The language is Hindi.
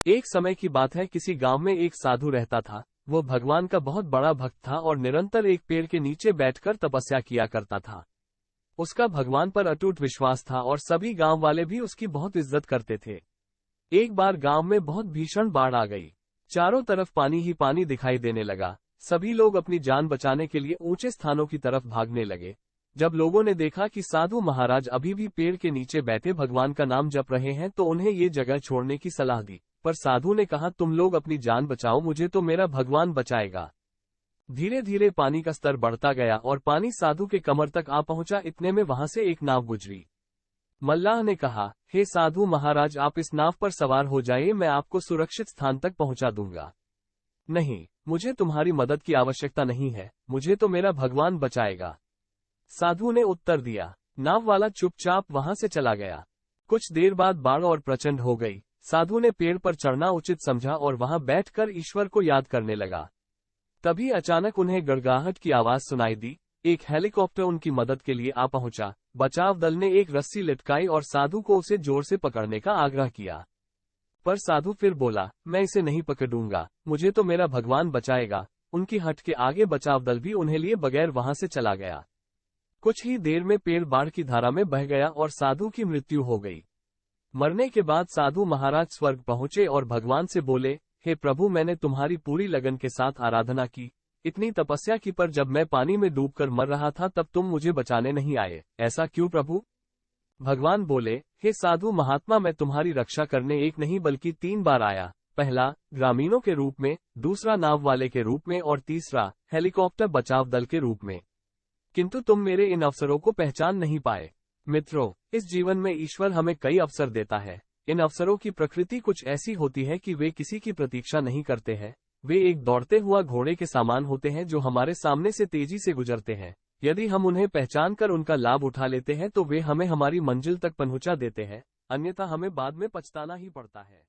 एक समय की बात है, किसी गांव में एक साधु रहता था। वो भगवान का बहुत बड़ा भक्त था और निरंतर एक पेड़ के नीचे बैठकर तपस्या किया करता था। उसका भगवान पर अटूट विश्वास था और सभी गांव वाले भी उसकी बहुत इज्जत करते थे। एक बार गांव में बहुत भीषण बाढ़ आ गई। चारों तरफ पानी ही पानी दिखाई देने लगा। सभी लोग अपनी जान बचाने के लिए ऊंचे स्थानों की तरफ भागने लगे। जब लोगों ने देखा कि साधु महाराज अभी भी पेड़ के नीचे बैठे भगवान का नाम जप रहे हैं, तो उन्हें ये जगह छोड़ने की सलाह दी। पर साधु ने कहा, तुम लोग अपनी जान बचाओ, मुझे तो मेरा भगवान बचाएगा। धीरे धीरे पानी का स्तर बढ़ता गया और पानी साधु के कमर तक आ पहुंचा। इतने में वहां से एक नाव गुजरी। मल्लाह ने कहा, हे साधु महाराज, आप इस नाव पर सवार हो जाइए, मैं आपको सुरक्षित स्थान तक पहुंचा दूंगा। नहीं, मुझे तुम्हारी मदद की आवश्यकता नहीं है, मुझे तो मेरा भगवान बचाएगा, साधु ने उत्तर दिया। नाव वाला चुपचाप वहां से चला गया। कुछ देर बाद बाढ़ और प्रचंड हो गई। साधु ने पेड़ पर चढ़ना उचित समझा और वहां बैठकर ईश्वर को याद करने लगा। तभी अचानक उन्हें गड़गड़ाहट की आवाज सुनाई दी। एक हेलीकॉप्टर उनकी मदद के लिए आ पहुंचा। बचाव दल ने एक रस्सी लटकाई और साधु को उसे जोर से पकड़ने का आग्रह किया। पर साधु फिर बोला, मैं इसे नहीं पकड़ूंगा, मुझे तो मेरा भगवान बचाएगा। उनकी हट के आगे बचाव दल भी उन्हें लिए बगैर वहां से चला गया। कुछ ही देर में पेड़ बाढ़ की धारा में बह गया और साधु की मृत्यु हो गई। मरने के बाद साधु महाराज स्वर्ग पहुंचे और भगवान से बोले, हे प्रभु, मैंने तुम्हारी पूरी लगन के साथ आराधना की, इतनी तपस्या की, पर जब मैं पानी में डूबकर मर रहा था तब तुम मुझे बचाने नहीं आए, ऐसा क्यों प्रभु? भगवान बोले, हे साधु महात्मा, मैं तुम्हारी रक्षा करने एक नहीं बल्कि 3 बार आया। पहला ग्रामीणों के रूप में, दूसरा नाव वाले के रूप में और तीसरा हेलीकॉप्टर बचाव दल के रूप में। किंतु तुम मेरे इन अवसरों को पहचान नहीं पाए। मित्रों, इस जीवन में ईश्वर हमें कई अवसर देता है। इन अवसरों की प्रकृति कुछ ऐसी होती है कि वे किसी की प्रतीक्षा नहीं करते हैं। वे एक दौड़ते हुआ घोड़े के समान होते हैं जो हमारे सामने से तेजी से गुजरते हैं। यदि हम उन्हें पहचान कर उनका लाभ उठा लेते हैं तो वे हमें हमारी मंजिल तक पहुंचा देते हैं, अन्यथा हमें बाद में पछताना ही पड़ता है।